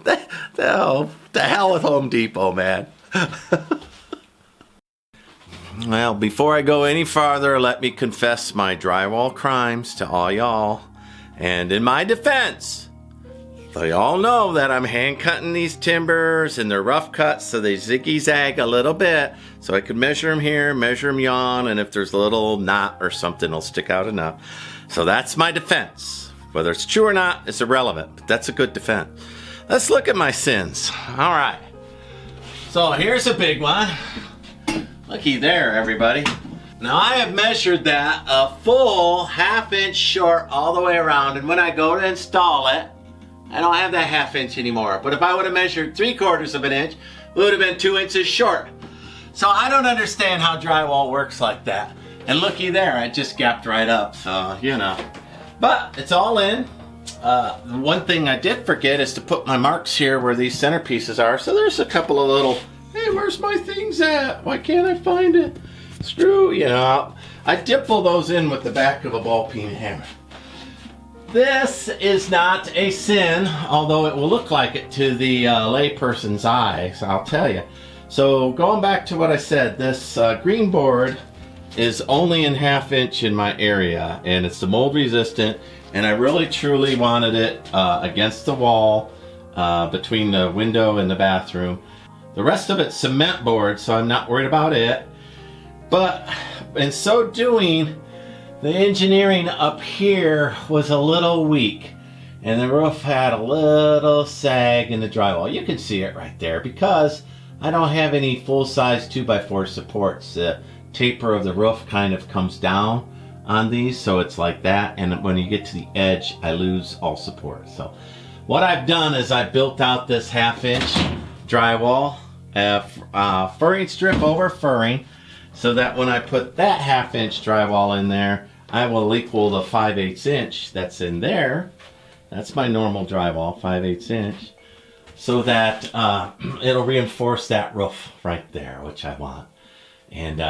The hell with Home Depot, man. Well, before I go any farther, let me confess my drywall crimes to all y'all. And in my defense, they all know that I'm hand cutting these timbers and they're rough cuts so they ziggy zag a little bit. So I could measure them here, measure them yon, and if there's a little knot or something, it'll stick out enough. So that's my defense. Whether it's true or not, it's irrelevant, but that's a good defense. Let's look at my sins. All right. So here's a big one. Looky there, everybody. Now I have measured that a full 1/2 inch short all the way around, and when I go to install it, I don't have that 1/2 inch anymore. But if I would have measured 3/4 of an inch, it would have been 2 inches short. So I don't understand how drywall works like that. And looky there, I just gapped right up, so you know. But it's all in. One thing I did forget is to put my marks here where these centerpieces are. So there's a couple of little, hey, where's my things at? Why can't I find it? Screw, you know. I dimple those in with the back of a ball peen hammer. This is not a sin, although it will look like it to the layperson's eyes, I'll tell you. So going back to what I said, this green board is only in 1/2 inch in my area, and it's the mold resistant, and I really truly wanted it against the wall between the window and the bathroom. The rest of it's cement board, so I'm not worried about it. But in so doing, the engineering up here was a little weak, and the roof had a little sag in the drywall. You can see it right there because I don't have any full-size 2x4 supports. The taper of the roof kind of comes down on these, so it's like that, and when you get to the edge, I lose all support. So what I've done is I built out this 1/2 inch drywall, furring strip over furring, so that when I put that 1/2 inch drywall in there, I will equal the 5/8 inch that's in there. That's my normal drywall, 5/8 inch, so that it'll reinforce that roof right there, which I want. And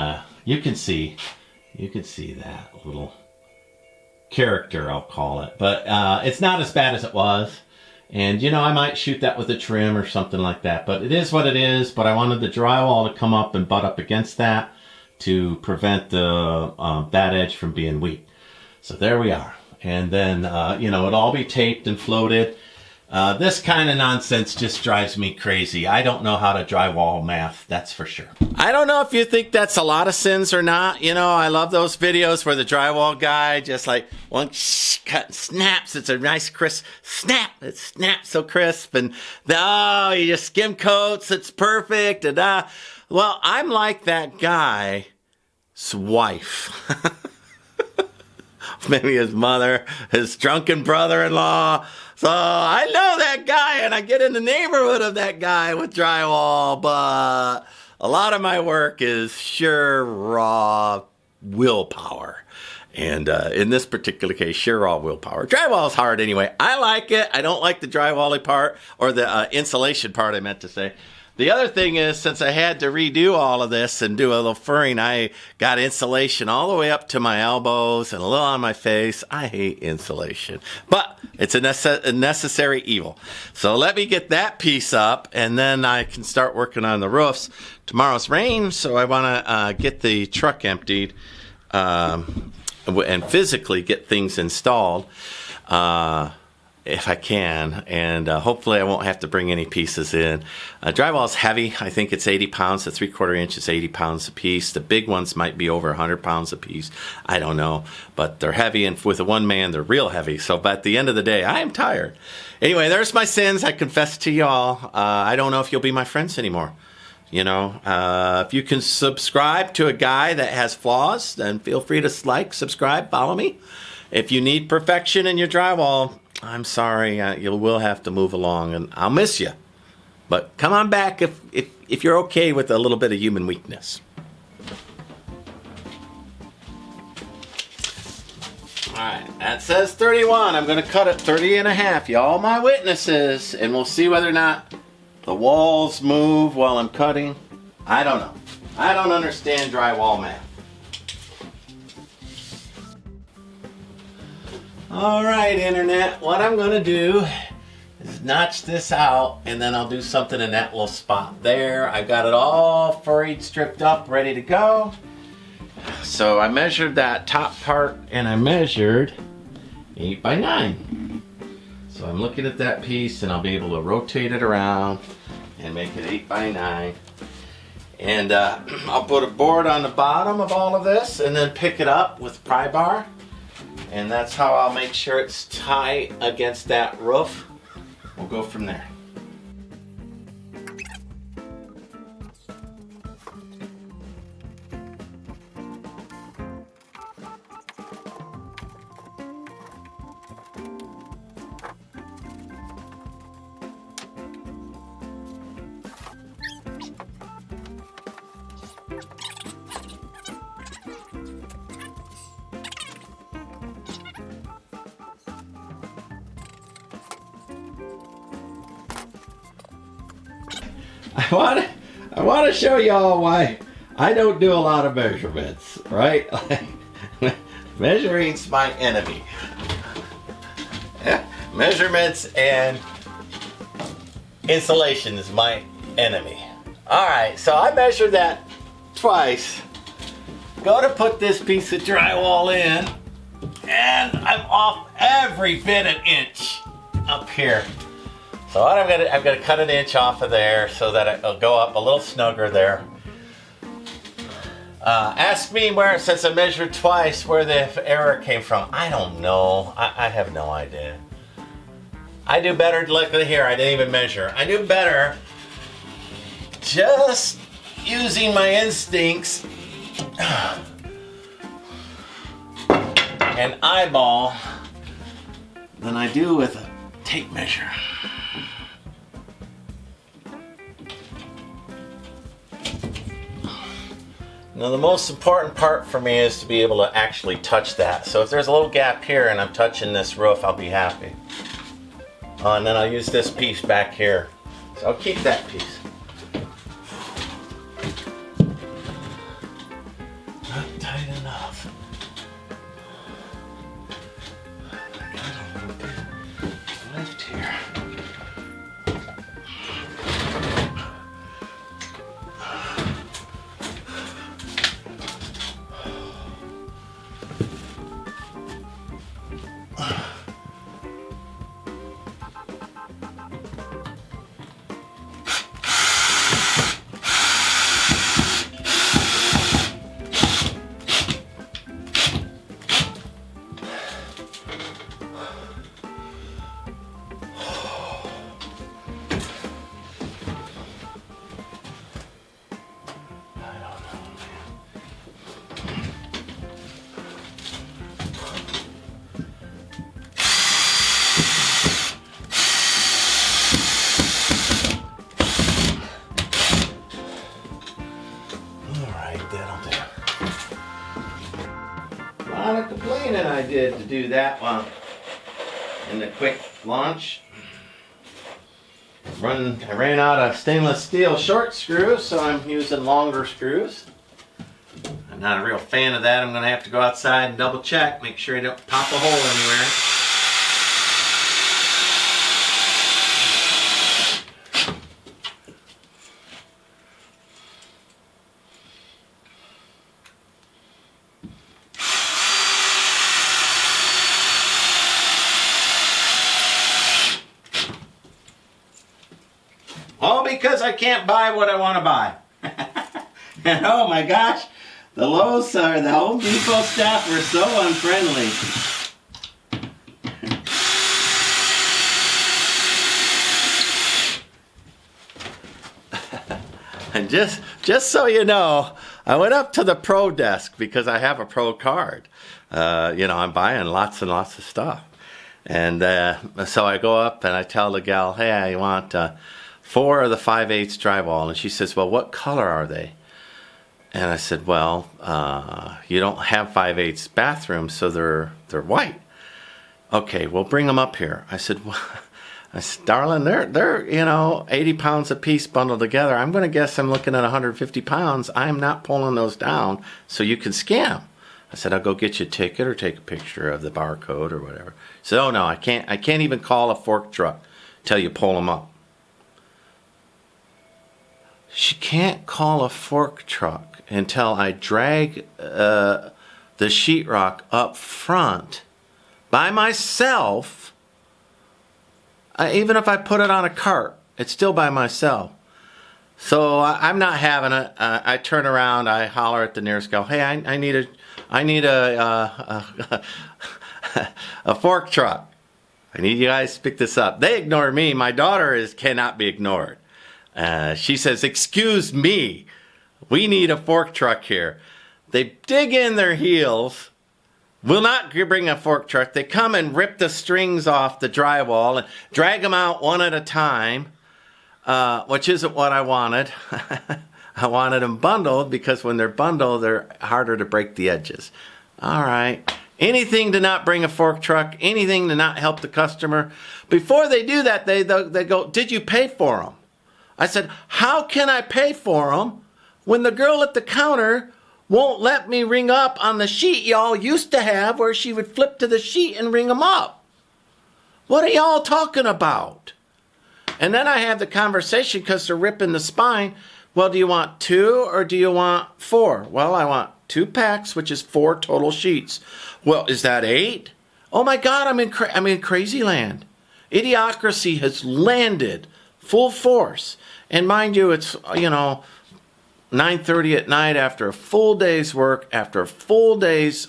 you can see that little character, I'll call it, but it's not as bad as it was. And you know, I might shoot that with a trim or something like that, but it is what it is. But I wanted the drywall to come up and butt up against that to prevent the that edge from being weak. So there we are. And then you know, it'll all be taped and floated. This kind of nonsense just drives me crazy. I don't know how to drywall math, that's for sure. I don't know if you think that's a lot of sins or not. You know, I love those videos where the drywall guy just like one cut snaps. It's a nice crisp snap. It snaps so crisp, and oh, you just skim coats. It's perfect. And well, I'm like that guy's wife. Maybe his mother, his drunken brother-in-law. So I know that guy, and I get in the neighborhood of that guy with drywall, but a lot of my work is sure raw willpower. And in this particular case, sure raw willpower. Drywall is hard anyway. I like it. I don't like the drywally part, or the insulation part, I meant to say. The other thing is, since I had to redo all of this and do a little furring, I got insulation all the way up to my elbows and a little on my face. I hate insulation, but it's a necessary evil. So let me get that piece up, and then I can start working on the roofs. Tomorrow's rain, so I want to get the truck emptied and physically get things installed. If I can, and hopefully I won't have to bring any pieces in. Drywall is heavy. I think it's 80 pounds. The 3/4 inch is 80 pounds a piece. The big ones might be over 100 pounds a piece. I don't know, but they're heavy, and with a one man, they're real heavy. So at the end of the day, I am tired. Anyway, there's my sins. I confess to y'all. I don't know if you'll be my friends anymore. You know, if you can subscribe to a guy that has flaws, then feel free to like, subscribe, follow me. If you need perfection in your drywall, I'm sorry, you will have to move along, and I'll miss you. But come on back if you're okay with a little bit of human weakness. All right, that says 31. I'm going to cut it 30 and a half. Y'all my witnesses, and we'll see whether or not the walls move while I'm cutting. I don't know. I don't understand drywall math. All right, Internet, what I'm going to do is notch this out, and then I'll do something in that little spot there. I got it all furried, stripped up, ready to go. So I measured that top part, and I measured 8 by 9. So I'm looking at that piece, and I'll be able to rotate it around and make it 8 by 9. And I'll put a board on the bottom of all of this and then pick it up with pry bar. And that's how I'll make sure it's tight against that roof. We'll go from there. I want to show y'all why I don't do a lot of measurements, right? Measuring's my enemy. Measurements and insulation is my enemy. Alright, so I measured that twice. Go to put this piece of drywall in, and I'm off every bit an inch up here. So what I'm gonna cut an inch off of there so that it'll go up a little snugger there. Ask me where, since I measured twice, where the error came from. I don't know. I have no idea. I do better, look here, I didn't even measure. I do better just using my instincts and eyeball than I do with a tape measure. Now the most important part for me is to be able to actually touch that. So if there's a little gap here and I'm touching this roof, I'll be happy. And then I'll use this piece back here. So I'll keep that piece. Not tight enough. I got a little bit left here. A lot of complaining I did to do that one in the quick launch. I ran out of stainless steel short screws, so I'm using longer screws. I'm not a real fan of that. I'm going to have to go outside and double check, make sure I don't pop a hole anywhere. All because I can't buy what I want to buy. And oh my gosh, the Lowe's or the Home Depot staff were so unfriendly. And just so you know, I went up to the pro desk because I have a pro card. You know, I'm buying lots and lots of stuff. And so I go up and I tell the gal, hey, I want 4 of the 5/8 drywall. And she says, well, what color are they? And I said, well, you don't have 5/8 bathrooms, so they're white. Okay, well, bring them up here. I said, well, darling, they're you know, 80 pounds a piece bundled together. I'm going to guess I'm looking at 150 pounds. I'm not pulling those down so you can scan them. I said, I'll go get you a ticket or take a picture of the barcode or whatever. She said, oh no, I can't even call a fork truck till you pull them up. She can't call a fork truck until I drag the sheetrock up front by myself. Even if I put it on a cart, it's still by myself. So I'm not having it. I turn around, I holler at the nearest guy. Hey, I need a fork truck. I need you guys to pick this up. They ignore me. My daughter cannot be ignored. She says, excuse me, we need a fork truck here. They dig in their heels, will not bring a fork truck. They come and rip the strings off the drywall and drag them out one at a time, which isn't what I wanted. I wanted them bundled because when they're bundled, they're harder to break the edges. All right. Anything to not bring a fork truck, anything to not help the customer. Before they do that, they go, did you pay for them? I said, how can I pay for them when the girl at the counter won't let me ring up on the sheet y'all used to have where she would flip to the sheet and ring them up? What are y'all talking about? And then I have the conversation because they're ripping the spine. Well, do you want 2 or do you want 4? Well, I want 2 packs, which is 4 total sheets. Well, is that 8? Oh my God, I'm in crazy land. Idiocracy has landed full force. And mind you, it's, 9:30 at night after a full day's work, after a full day's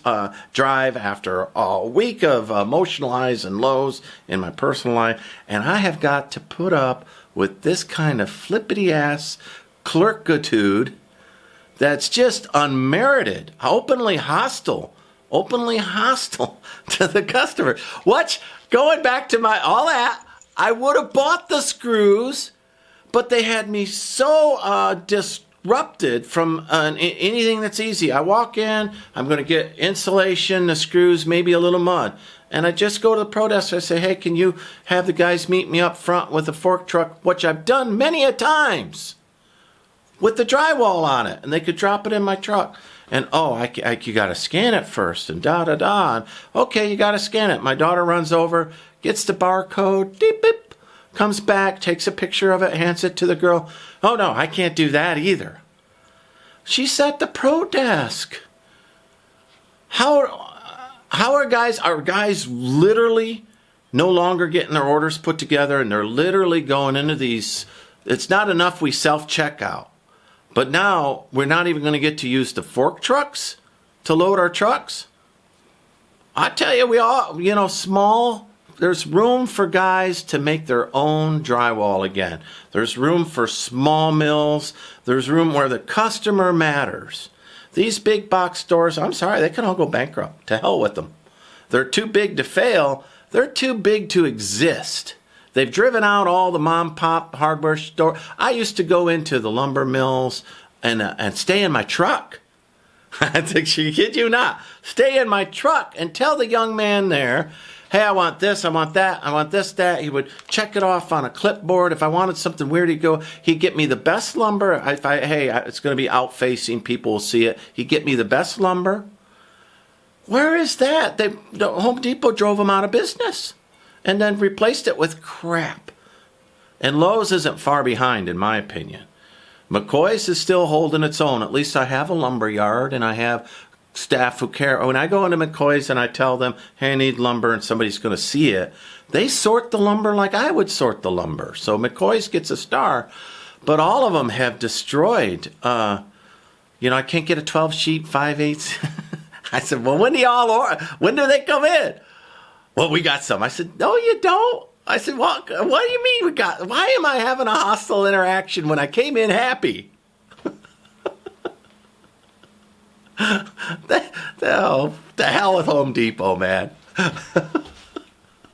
drive, after a week of emotional highs and lows in my personal life. And I have got to put up with this kind of flippity-ass clerkitude that's just unmerited, openly hostile to the customer. Going back to all that, I would have bought the screws, but they had me so disrupted from anything that's easy. I walk in, I'm going to get insulation, the screws, maybe a little mud. And I just go to the pro desk. I say, hey, can you have the guys meet me up front with a fork truck, which I've done many a times, with the drywall on it. And they could drop it in my truck. And, you got to scan it first, and da-da-da. Okay, you got to scan it. My daughter runs over, gets the barcode, beep, beep, comes back, takes a picture of it, hands it to the girl. Oh, no, I can't do that either. She's at the pro desk. How are guys literally no longer getting their orders put together, and they're literally going into these, it's not enough we self-checkout. But now we're not even going to get to use the fork trucks to load our trucks. I tell you, we all, there's room for guys to make their own drywall again. There's room for small mills. There's room where the customer matters. These big box stores, I'm sorry, they can all go bankrupt. To hell with them. They're too big to fail. They're too big to exist. They've driven out all the mom-pop hardware store. I used to go into the lumber mills and stay in my truck. I think she kid you not. Stay in my truck and tell the young man there, hey, I want this, I want that, I want this, that. He would check it off on a clipboard. If I wanted something weird, he'd get me the best lumber. It's going to be out-facing, people will see it. He'd get me the best lumber. Where is that? The Home Depot drove them out of business and then replaced it with crap. And Lowe's isn't far behind, in my opinion. McCoy's is still holding its own. At least I have a lumber yard, and I have staff who care. When I go into McCoy's and I tell them, hey, I need lumber, and somebody's going to see it, they sort the lumber like I would sort the lumber. So McCoy's gets a star, but all of them have destroyed. I can't get a 12-sheet 5/8. I said, well, when do they come in? Well, we got some. I said, no, you don't. I said, well, what do you mean we got? Why am I having a hostile interaction when I came in happy? The hell with Home Depot, man.